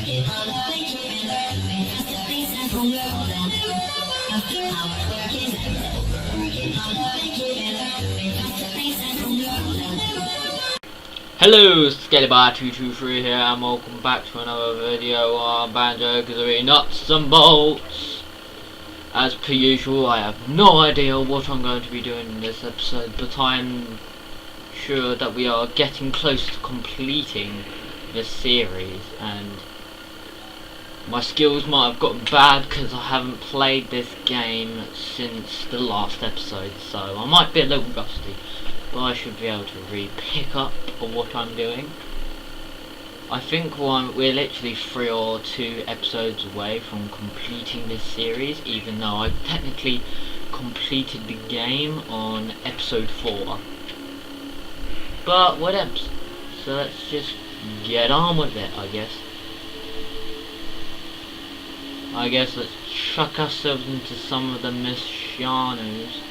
Hello, Skellybar223 here, and welcome back to another video on banjo, kazooi, nuts and bolts. As per usual, I have no idea what I'm going to be doing in this episode, but I'm sure that we are getting close to completing this series, and my skills might have gotten bad because I haven't played this game since the last episode, so I might be a little rusty. But I should be able to pick up on what I'm doing. I think we're literally 3 or 2 episodes away from completing this series, even though I technically completed the game on episode 4. But whatever. So let's just get on with it, I guess. Let's chuck ourselves into some of the missionos.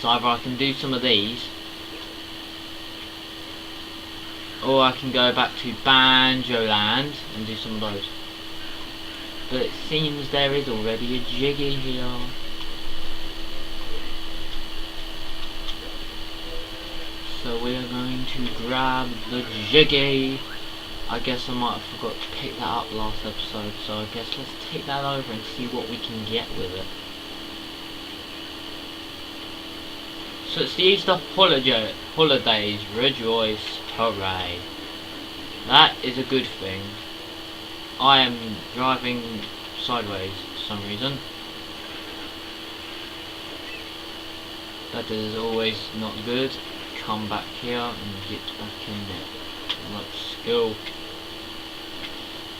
So either I can do some of these, or I can go back to Banjo Land and do some of those. But it seems there is already a jiggy here. So we are going to grab the jiggy. I guess I might have forgot to pick that up last episode, so I guess let's take that over and see what we can get with it. So it's the Easter holidays, rejoice, hooray. That is a good thing. I am driving sideways for some reason. That is always not good. Come back here and get back in there. Let's go.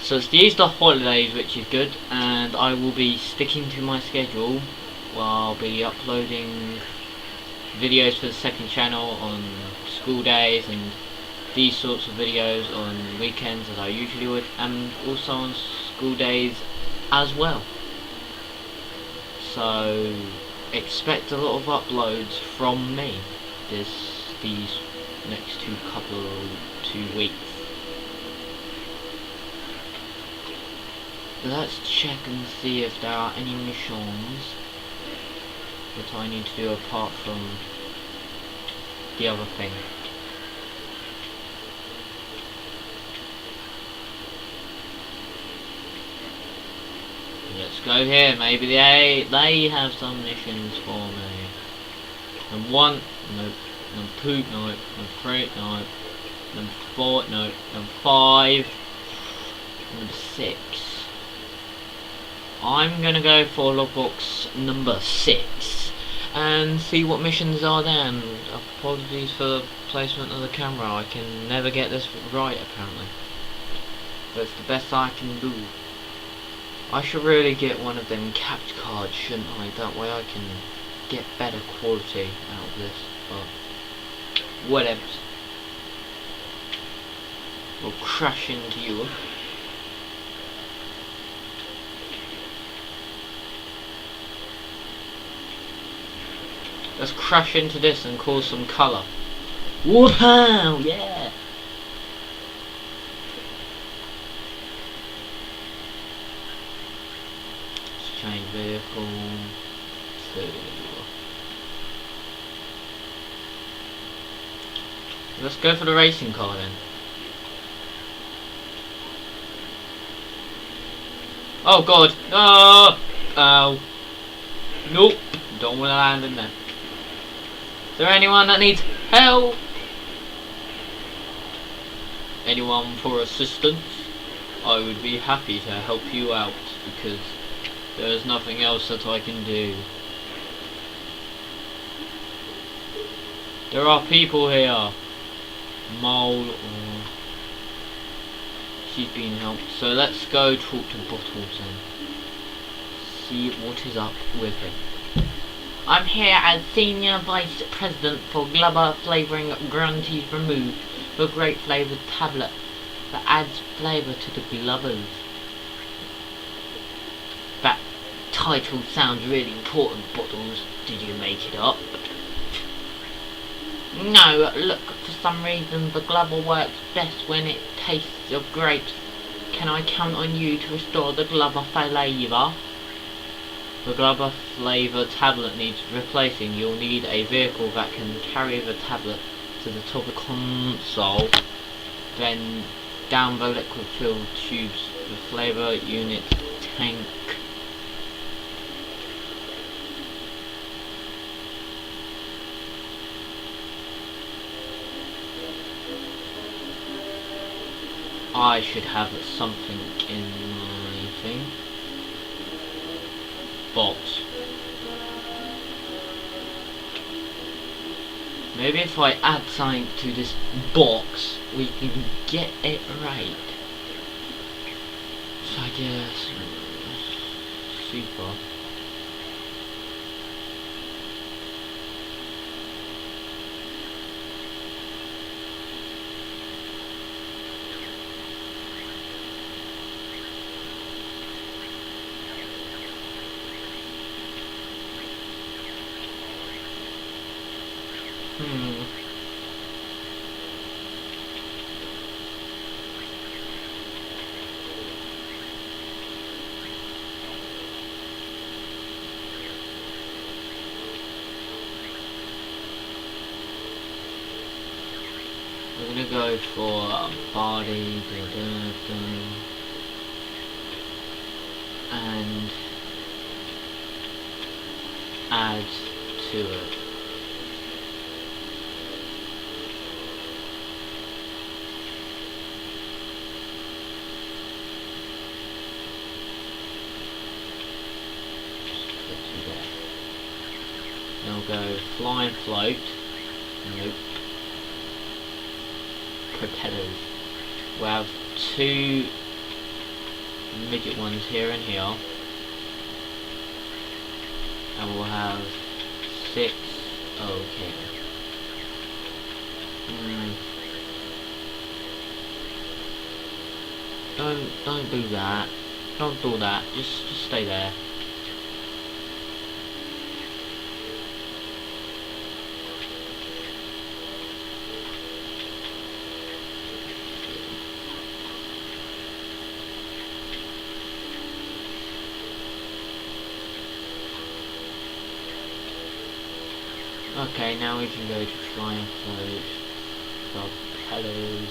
So it's the Easter holidays, which is good, and I will be sticking to my schedule. I'll be uploading videos for the second channel on school days and these sorts of videos on weekends as I usually would, and also on school days as well. So expect a lot of uploads from me these next 2 weeks. Let's check and see if there are any missions that I need to do apart from the other thing. Let's go here. Maybe they have some missions for me. Number 1, nope. Number 2, nope. Number 3, nope. Number 4, nope. Number 5, number 6. I'm gonna go for logbox number 6 and see what missions are there. And apologies for the placement of the camera. I can never get this right apparently, but it's the best I can do. I should really get one of them capture cards, shouldn't I? That way I can get better quality out of this, but whatever. We'll crash into you. Let's crash into this and cause some colour. Wow, yeah! Let's change vehicle to... Let's go for the racing car then. Oh god! No! Oh! Nope! Don't want to land in there. Is there anyone that needs help? Anyone for assistance? I would be happy to help you out because there is nothing else that I can do. There are people here. Mole or... She's being helped. So let's go talk to Bottles and see what is up with him. I'm here as Senior Vice President for Glubber Flavouring Guarantees Removed, the great flavoured tablet that adds flavour to the Glubbers. That title sounds really important, Bottles. Did you make it up? No, look, for some reason the glover works best when it tastes of grapes. Can I count on you to restore the glover flavour? The glover flavour tablet needs replacing. You'll need a vehicle that can carry the tablet to the top of the console, then down the liquid filled tubes the flavour unit tank. I should have something in my thing. Box. Maybe if I add something to this box, we can get it right. So I guess super. We're gonna go for body, and add to it. Now go fly and float. Nope. Propellers. We'll have 2 midget ones here and here. And we'll have 6. Okay. Don't do that. Don't do that. Just stay there. Okay, now we can go to fly and float, propellers,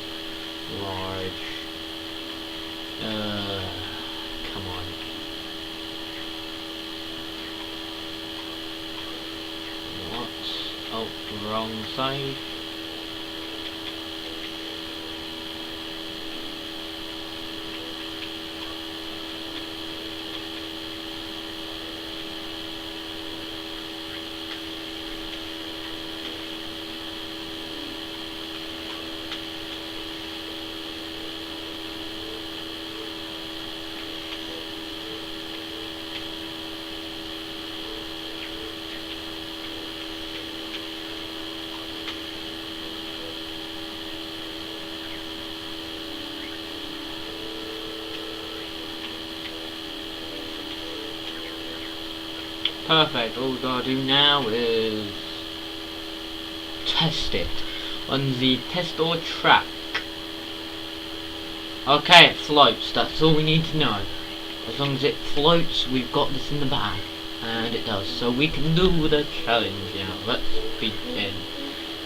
large, come on. What? Oh, wrong side. Perfect, all we gotta do now is test it on the test or track. Okay, it floats, that's all we need to know. As long as it floats, we've got this in the bag. And it does, so we can do the challenge now. Let's begin.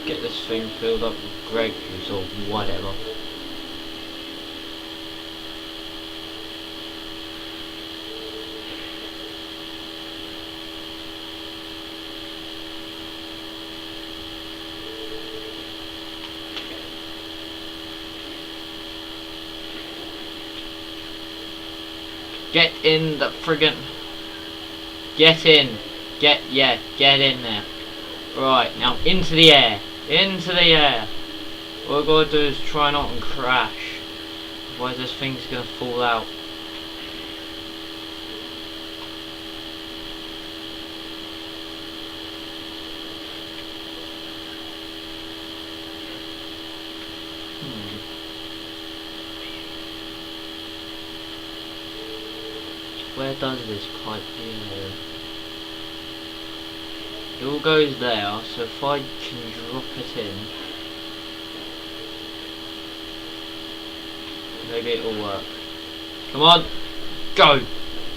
Get this thing filled up with grape juice or whatever. Get in the friggin'... Get in. Get in there. Right, now into the air. Into the air. What we're gonna do is try not to crash. Otherwise this thing's gonna fall out. Where does this pipe go? It all goes there, so if I can drop it in, maybe it'll work. Come on, go!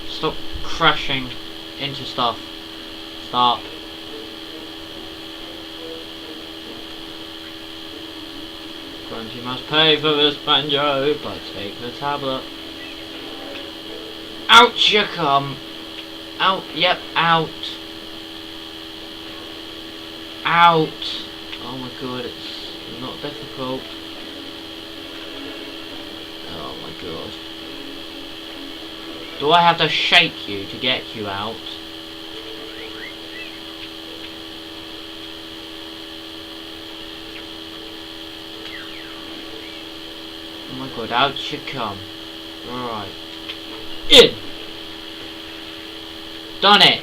Stop crashing into stuff. Stop. Grunt, you must pay for this banjo, but take the tablet. Out you come! Out, yep, out. Out! Oh my god, it's not difficult. Oh my god. Do I have to shake you to get you out? Oh my god, out you come. Right. In! Done it!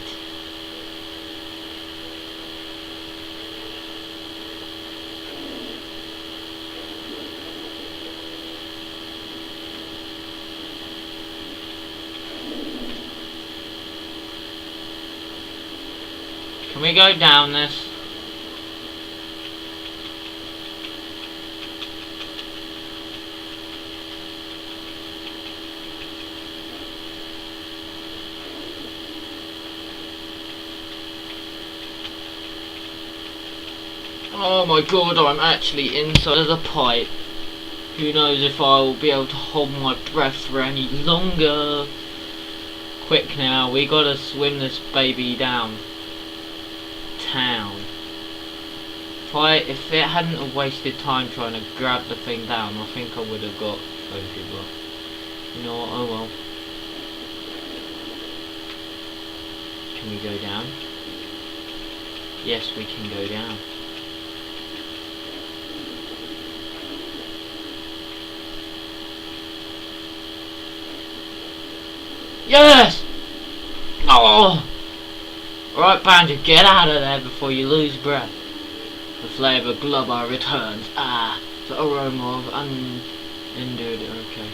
Can we go down this? Oh my god, I'm actually inside of the pipe. Who knows if I'll be able to hold my breath for any longer. Quick now, we gotta swim this baby down. Town. If it hadn't have wasted time trying to grab the thing down, I think I would have got Sophie, but you know what, oh well. Can we go down? Yes, we can go down. Yes! Oh! Right, Banjo, get out of there before you lose breath. The flavour glubber returns. Ah, the aroma of unendured. Okay.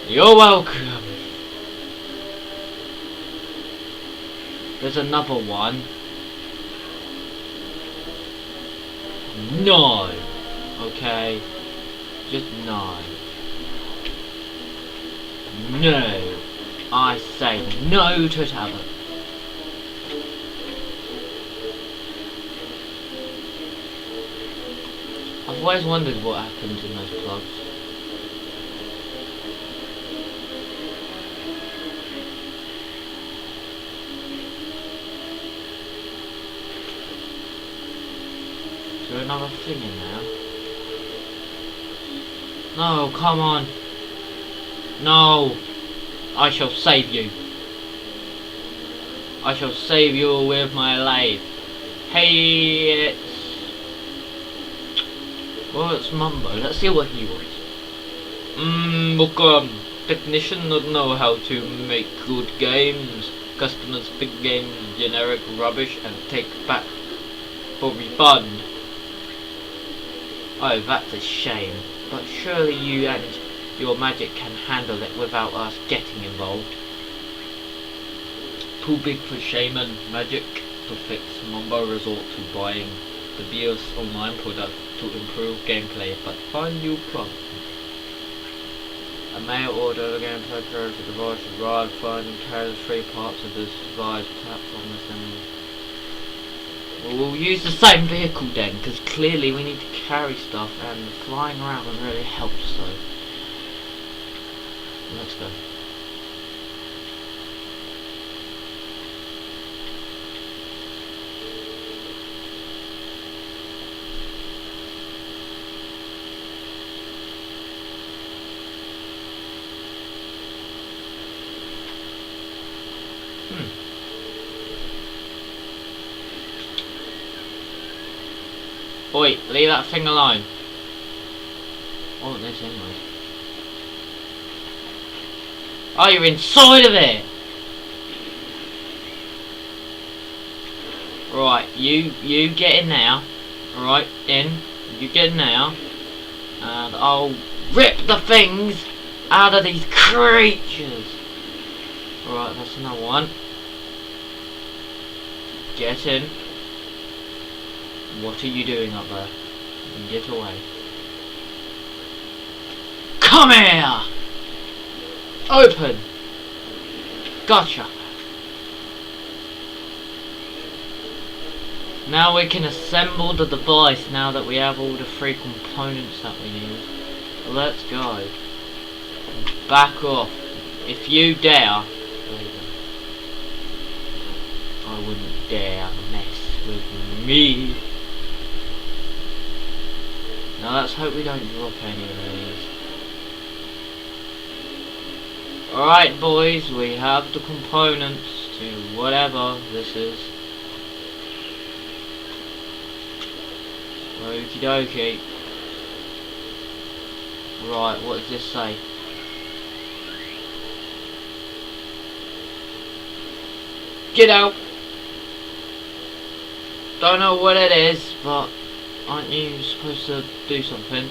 You're welcome. There's another one. No. Okay. Just no. No. I say no to tablet. I've always wondered what happens in those plugs. Is there another thing in there? No, come on. No. I shall save you. I shall save you with my life. Hey, well, it's Mumbo. Let's see what he wants. Welcome. Technician not know how to make good games. Customers pick games generic rubbish and take back for refund. Oh, that's a shame. But surely you and your magic can handle it without us getting involved. Too big for shaman magic to fix. Mumbo resort to buying the BIOS online product to improve gameplay, but find new problems. A mail order the gameplay for the device is rather fun and carries 3 parts of this device platform assembly. Well, we'll use the same vehicle then, because clearly we need to carry stuff and flying around really helps, so let's go. Oi, leave that thing alone. I want this anyway. Oh, you're inside of it! Right, you get in there. Right, in. You get in there. And I'll rip the things out of these creatures. Right, that's another one. Get in. What are you doing up there? Get away. Come here! Open! Gotcha! Now we can assemble the device now that we have all the 3 components that we need. Let's go. Back off. If you dare. I wouldn't dare mess with me. Now let's hope we don't drop any of these. Alright boys, we have the components to whatever this is. Okie dokie. Right, what does this say? Get out! Don't know what it is, but aren't you supposed to do something?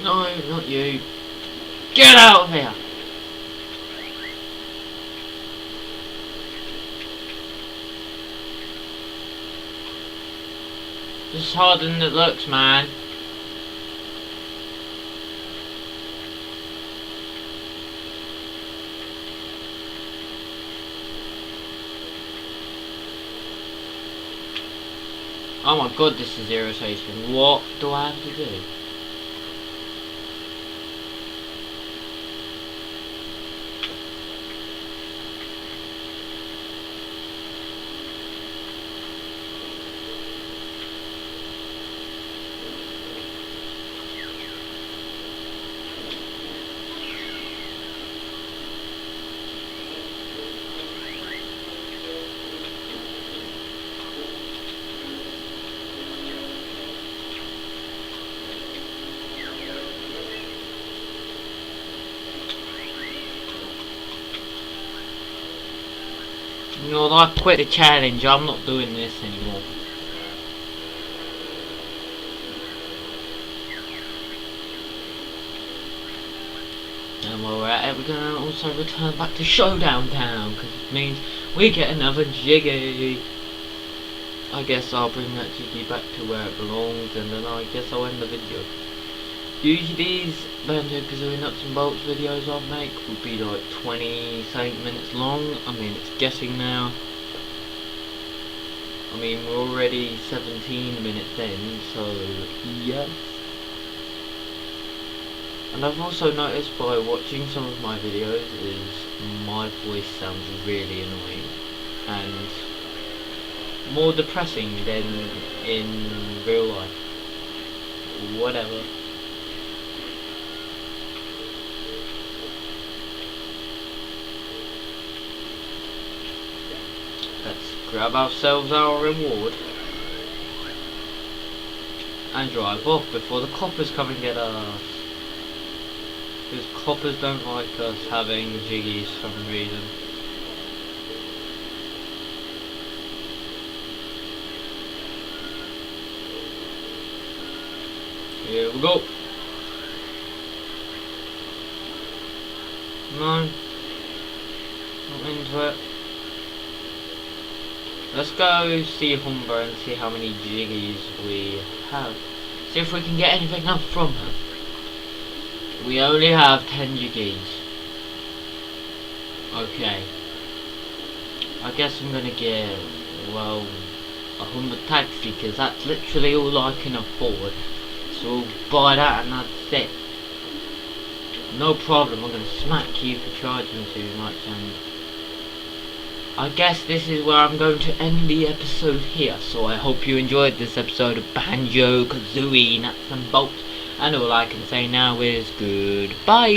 No, not you. Get out of here! This is harder than it looks, man. Oh my god, this is irritating. What do I have to do? You know, I quit the challenge. I'm not doing this anymore. And while we're at it, we're gonna also return back to Showdown Town, because it means we get another Jiggy. I guess I'll bring that Jiggy back to where it belongs, and then I guess I'll end the video. Usually these banjo kazooie nuts and bolts videos I make would be like 20-something minutes long. I mean, it's getting now. I mean, we're already 17 minutes in, so yes. And I've also noticed by watching some of my videos is my voice sounds really annoying and more depressing than in real life. Whatever. Let's grab ourselves our reward and drive off before the coppers come and get us. Because coppers don't like us having jiggies for some reason. Here we go. No, not into it. Let's go see Humber and see how many jiggies we have. See if we can get anything up from her. We only have 10 jiggies. Okay. I guess I'm gonna get, well, a Humber taxi, because that's literally all I can afford. So we'll buy that and that's it. No problem, I'm gonna smack you for charging too much, and I guess this is where I'm going to end the episode here. So I hope you enjoyed this episode of Banjo Kazooie Nuts and Bolts. And all I can say now is goodbye.